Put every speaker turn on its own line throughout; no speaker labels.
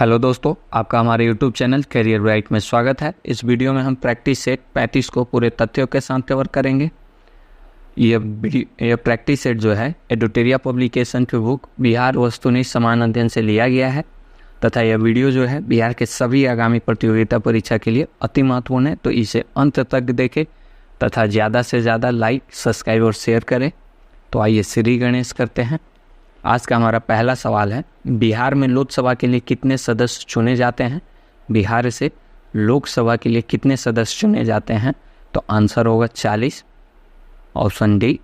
Hello दोस्तों, आपका हमारे यूट्यूब चैनल करियर राइट में स्वागत है। इस वीडियो में हम प्रैक्टिस सेट 35 को पूरे तथ्यों के साथ कवर करेंगे। यह प्रैक्टिस सेट जो है एडुटेरिया पब्लिकेशन की बुक बिहार वस्तुनिष्ठ समान अध्ययन से लिया गया है तथा यह वीडियो जो है बिहार के सभी आगामी प्रतियोगिता परीक्षा के लिए अति महत्वपूर्ण है, तो इसे अंत तक देखें तथा ज़्यादा से ज़्यादा लाइक, सब्सक्राइब और शेयर करें। तो आइए श्री गणेश करते हैं। आज का हमारा पहला सवाल है, बिहार में लोकसभा के लिए कितने सदस्य चुने जाते हैं? बिहार से लोकसभा के लिए कितने सदस्य चुने जाते हैं? तो आंसर होगा 40, ऑप्शन डी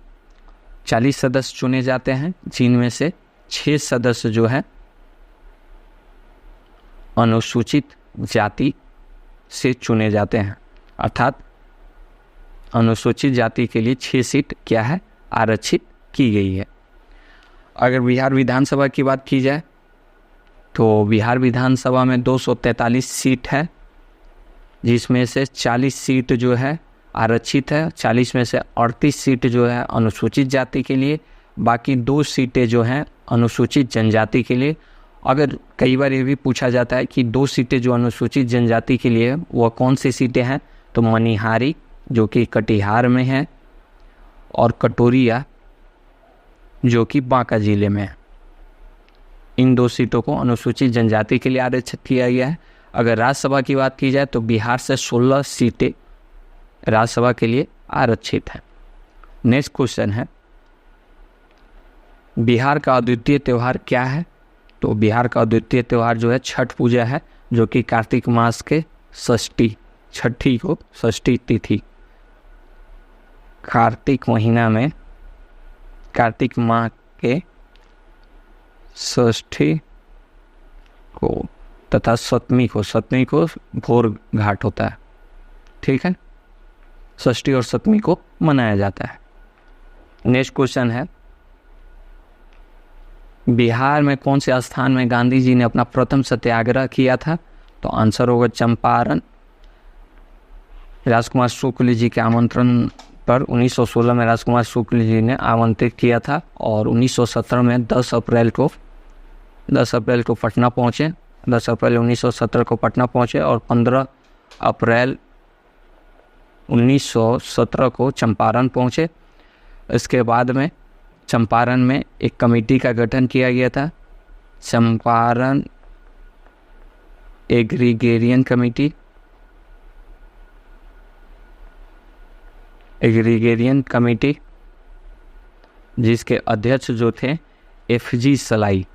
40 सदस्य चुने जाते हैं, जिनमें से 6 सदस्य जो है अनुसूचित जाति से चुने जाते हैं। अर्थात अनुसूचित जाति के लिए 6 सीट क्या है, आरक्षित की गई है। अगर बिहार विधानसभा की बात की जाए तो बिहार विधानसभा में 243 सीट है, जिसमें से 40 सीट जो है आरक्षित है, 40 में से 38 सीट जो है अनुसूचित जाति के लिए, बाकी 2 सीटें जो हैं अनुसूचित जनजाति के लिए। अगर कई बार ये भी पूछा जाता है कि 2 सीटें जो अनुसूचित जनजाति के लिए वह कौन सी सीटें हैं, तो मनिहारी जो कि कटिहार में है और कटोरिया जो कि बांका जिले में है। इन 2 सीटों को अनुसूचित जनजाति के लिए आरक्षित किया गया है। अगर राज्यसभा की बात की जाए तो बिहार से 16 सीटें राज्यसभा के लिए आरक्षित हैं। नेक्स्ट क्वेश्चन है, बिहार का अद्वितीय त्यौहार क्या है? तो बिहार का अद्वितीय त्यौहार जो है छठ पूजा है, जो कि कार्तिक मास के छठी को षष्ठी तिथि, कार्तिक महीना में कार्तिक माह के षष्ठी को तथा सप्तमी को भोर घाट होता है। ठीक है, षष्ठी और सप्तमी को मनाया जाता है। नेक्स्ट क्वेश्चन है, बिहार में कौन से स्थान में गांधी जी ने अपना प्रथम सत्याग्रह किया था? तो आंसर होगा चंपारण। राजकुमार शुक्ल जी के आमंत्रण पर 1916 में राजकुमार शुक्ल जी ने आमंत्रित किया था और 1917 में 10 अप्रैल को पटना पहुँचे। 10 अप्रैल 1917 को पटना पहुँचे और 15 अप्रैल 1917 को चंपारण पहुँचे। इसके बाद में चंपारण में एक कमेटी का गठन किया गया था, चंपारण एग्रीगेरियन कमेटी, जिसके अध्यक्ष जो थे एफजी सलाई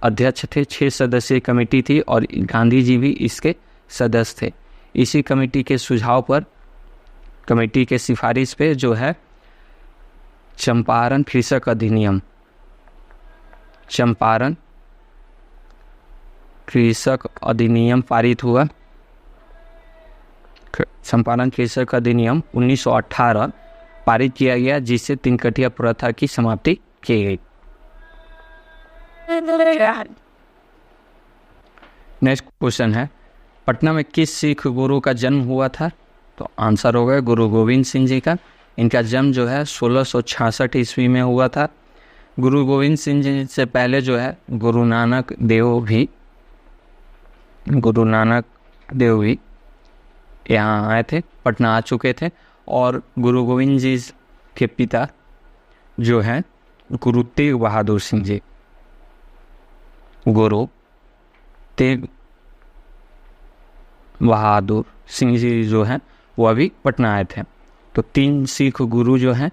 अध्यक्ष थे। 6 सदस्यीय कमेटी थी और गांधी जी भी इसके सदस्य थे। इसी कमेटी के सुझाव पर, कमेटी के सिफारिश पे जो है चंपारण कृषक अधिनियम पारित हुआ। चंपारण कृषक अधिनियम 1918 पारित किया गया, जिससे 3 कटिया प्रथा की समाप्ति की गई। नेक्स्ट क्वेश्चन है, पटना में किस सिख गुरु का जन्म हुआ था? तो आंसर होगा गुरु गोविंद सिंह जी का। इनका जन्म जो है 1666 ईस्वी में हुआ था। गुरु गोविंद सिंह जी से पहले जो है गुरु नानक देव भी यहाँ आए थे, पटना आ चुके थे। और गुरु गोविंद जी के पिता जो हैं गुरु तेग बहादुर सिंह जी जो हैं वह भी पटना आए थे। तो 3 सिख गुरु जो हैं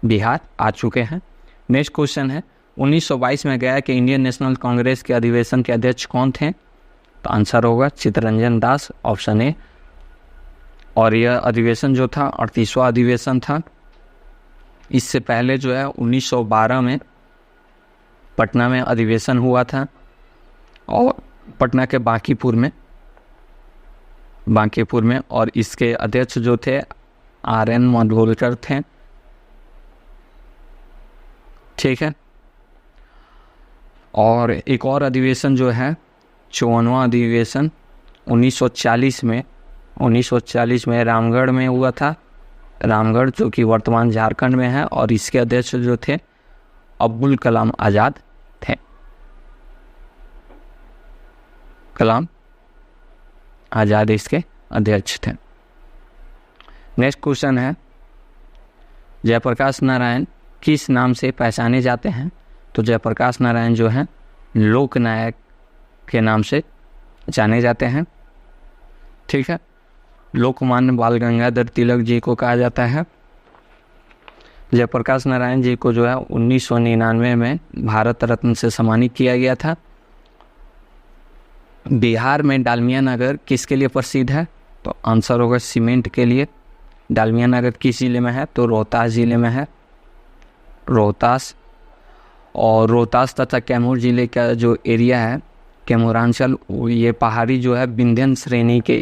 बिहार आ चुके हैं। नेक्स्ट क्वेश्चन है, 1922 में गया कि इंडियन नेशनल कांग्रेस के अधिवेशन के अध्यक्ष कौन थे? तो आंसर होगा चित्तरंजन दास, ऑप्शन ए। और यह अधिवेशन जो था 38वां अधिवेशन था। इससे पहले जो है 1912 में पटना में अधिवेशन हुआ था और पटना के बांकीपुर में, और इसके अध्यक्ष जो थे RN माडगोलकर थे। ठीक है, और एक और अधिवेशन जो है 54वां अधिवेशन 1940 में रामगढ़ में हुआ था। रामगढ़ जो कि वर्तमान झारखंड में है, और इसके अध्यक्ष जो थे अब्दुल कलाम आज़ाद थे। कलाम आज़ाद इसके अध्यक्ष थे। नेक्स्ट क्वेश्चन है, जयप्रकाश नारायण किस नाम से पहचाने जाते हैं? तो जयप्रकाश नारायण जो हैं लोकनायक के नाम से जाने जाते हैं। ठीक है। लोकमान्य बाल गंगाधर तिलक जी को कहा जाता है। जयप्रकाश नारायण जी को जो है 1999 में भारत रत्न से सम्मानित किया गया था। बिहार में डालमिया नगर किसके लिए प्रसिद्ध है? तो आंसर होगा सीमेंट के लिए। डालमिया नगर किस जिले में है? तो रोहतास जिले में है, रोहतास। और रोहतास तथा कैमूर जिले का जो एरिया है कैमूरांचल, ये पहाड़ी जो है विंध्य श्रेणी के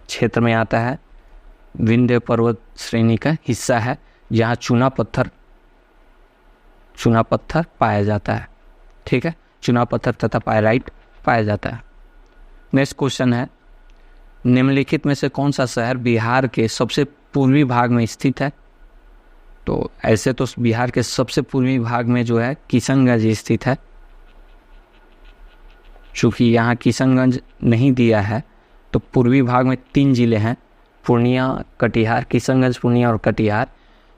क्षेत्र में आता है। विंध्य पर्वत श्रेणी का हिस्सा है जहाँ चूना पत्थर पाया जाता है। ठीक है, चूना पत्थर तथा पायराइट पाया जाता है। नेक्स्ट क्वेश्चन है, निम्नलिखित में से कौन सा शहर बिहार के सबसे पूर्वी भाग में स्थित है? तो ऐसे तो बिहार के सबसे पूर्वी भाग में जो है किशनगंज स्थित है। चूँकि यहाँ किशनगंज नहीं दिया है तो पूर्वी भाग में 3 जिले हैं, पूर्णिया, कटिहार। किशनगंज, पूर्णिया और कटिहार।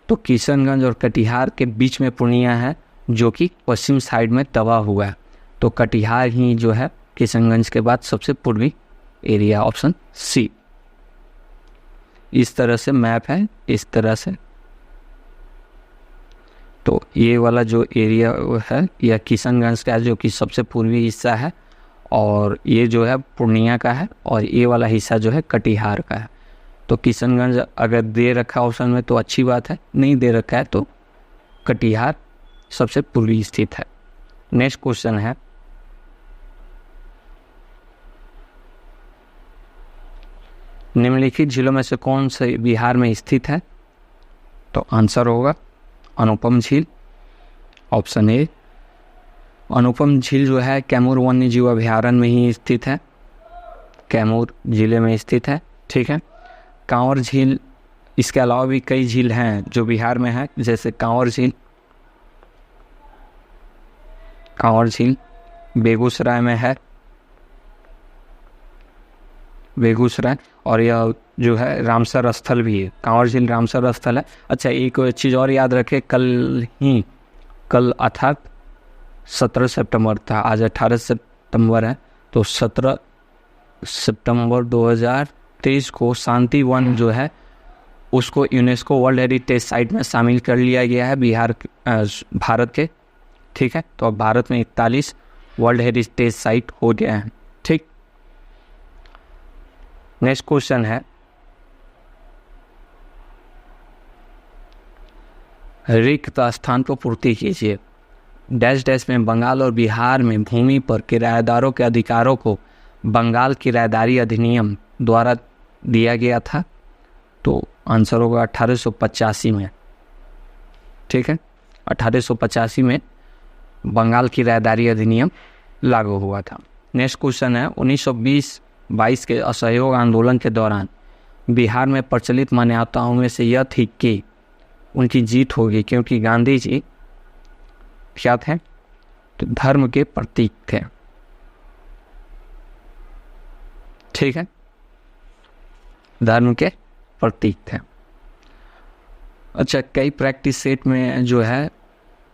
तो किशनगंज और कटिहार के बीच में पूर्णिया है जो कि पश्चिम साइड में दबा हुआ है। तो कटिहार ही जो है किशनगंज के बाद सबसे पूर्वी एरिया, ऑप्शन सी। इस तरह से मैप है, इस तरह से। तो ये वाला जो एरिया है यह किशनगंज का है जो कि सबसे पूर्वी हिस्सा है, और ये जो है पूर्णिया का है, और ये वाला हिस्सा जो है कटिहार का है। तो किशनगंज अगर दे रखा ऑप्शन में तो अच्छी बात है, नहीं दे रखा है तो कटिहार सबसे पूर्वी स्थित है। नेक्स्ट क्वेश्चन है, निम्नलिखित झीलों में से कौन से बिहार में स्थित है? तो आंसर होगा अनुपम झील, ऑप्शन ए। अनुपम झील जो है कैमूर वन्य जीव अभयारण्य में ही स्थित है, कैमूर जिले में स्थित है। ठीक है। कांवर झील, इसके अलावा भी कई झील हैं जो बिहार में है, जैसे कांवर झील बेगूसराय में है, बेगूसराय। और यह जो है रामसर स्थल भी है, कांवर झील रामसर स्थल है। अच्छा, एक चीज़ और याद रखें, कल अर्थात 17 सितंबर था, आज 18 सितंबर है, तो 17 सितंबर 2023 को शांति वन जो है उसको यूनेस्को वर्ल्ड हेरिटेज साइट में शामिल कर लिया गया है भारत के। ठीक है। तो अब भारत में 41 वर्ल्ड हेरिटेज साइट हो गया है। ठीक। नेक्स्ट क्वेश्चन है, रिक्त स्थान को पूर्ति कीजिए। डैश डैश में बंगाल और बिहार में भूमि पर किराएदारों के अधिकारों को बंगाल किराएदारी अधिनियम द्वारा दिया गया था। तो आंसर होगा 1885 में। ठीक है, 1885 में बंगाल किराएदारी अधिनियम लागू हुआ था। नेक्स्ट क्वेश्चन है, 1920-22 के असहयोग आंदोलन के दौरान बिहार में प्रचलित मान्यताओं में से यह थी कि उनकी जीत होगी क्योंकि गांधी जी क्या थे? तो धर्म के प्रतीक थे। ठीक है, धर्म के प्रतीक थे। अच्छा, कई प्रैक्टिस सेट में जो है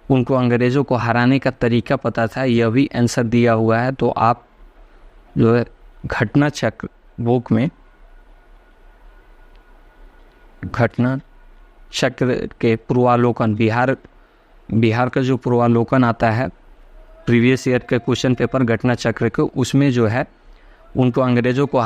उनको अंग्रेज़ों को हराने का तरीका पता था, यह भी आंसर दिया हुआ है। तो आप जो है घटना चक्र बुक में घटना चक्र के पूर्वालोकन, बिहार का जो पूर्वालोकन आता है प्रीवियस ईयर के क्वेश्चन पेपर घटना चक्र के, उसमें जो है उनको अंग्रेज़ों को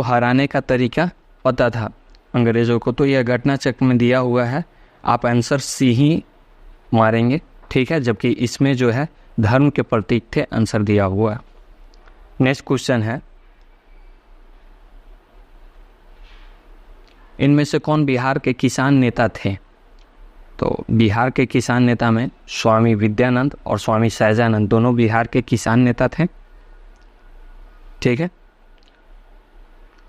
हराने का तरीका पता था अंग्रेज़ों को। तो यह घटना चक्र में दिया हुआ है, आप आंसर सी ही मारेंगे। ठीक है, जबकि इसमें जो है धर्म के प्रतीक थे, आंसर दिया हुआ है। नेक्स्ट क्वेश्चन है, इनमें से कौन बिहार के किसान नेता थे? तो बिहार के किसान नेता में स्वामी विद्यानंद और स्वामी सहजानंद दोनों बिहार के किसान नेता थे। ठीक है,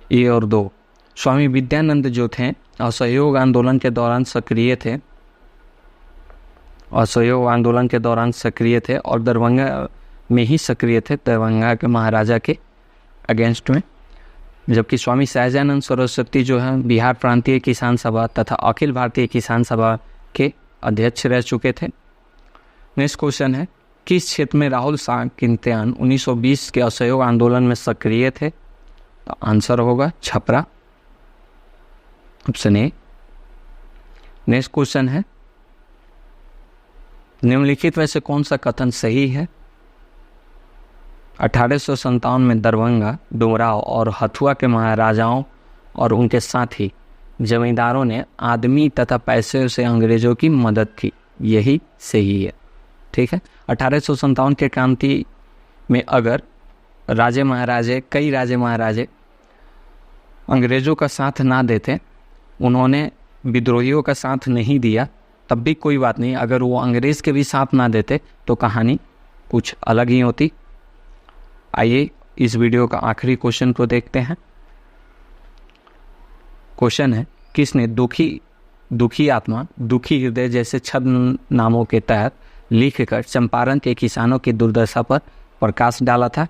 ए और दो। स्वामी विद्यानंद जो थे असहयोग आंदोलन के दौरान सक्रिय थे और दरभंगा में ही सक्रिय थे, दरभंगा के महाराजा के अगेंस्ट में। जबकि स्वामी सहजानंद सरस्वती जो है बिहार प्रांतीय किसान सभा तथा अखिल भारतीय किसान सभा के अध्यक्ष रह चुके थे। नेक्स्ट क्वेश्चन है, किस क्षेत्र में राहुल साकिन्यान 1920 के असहयोग आंदोलन में सक्रिय थे? तो आंसर होगा Chhapra, option A. Next question है, निम्नलिखित में से कौन सा कथन सही है? 1857 में दरभंगा, डुमराव और हथुआ के महाराजाओं और उनके साथी जमींदारों ने आदमी तथा पैसे से अंग्रेजों की मदद की, यही सही है। ठीक है, 1857 के क्रांति में अगर कई राजे महाराजे अंग्रेजों का साथ ना देते, उन्होंने विद्रोहियों का साथ नहीं दिया, तब भी कोई बात नहीं। अगर वो अंग्रेज़ के भी साथ ना देते तो कहानी कुछ अलग ही होती। आइए इस वीडियो का आखिरी क्वेश्चन को देखते हैं। क्वेश्चन है, किसने दुखी आत्मा, दुखी हृदय जैसे छद्म नामों के तहत लिखकर चंपारण के किसानों की दुर्दशा पर प्रकाश डाला था?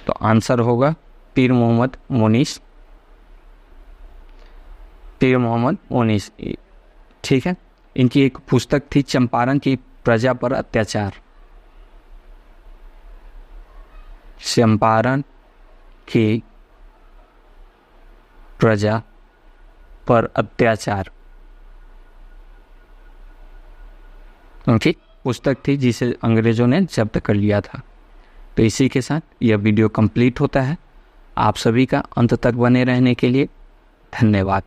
तो आंसर होगा पीर मोहम्मद मोनीस। ठीक है, इनकी एक पुस्तक थी चंपारण की प्रजा पर अत्याचार। चंपारण की प्रजा पर अत्याचार उनकी पुस्तक थी जिसे अंग्रेजों ने जब्त कर लिया था। तो इसी के साथ यह वीडियो कंप्लीट होता है। आप सभी का अंत तक बने रहने के लिए धन्यवाद।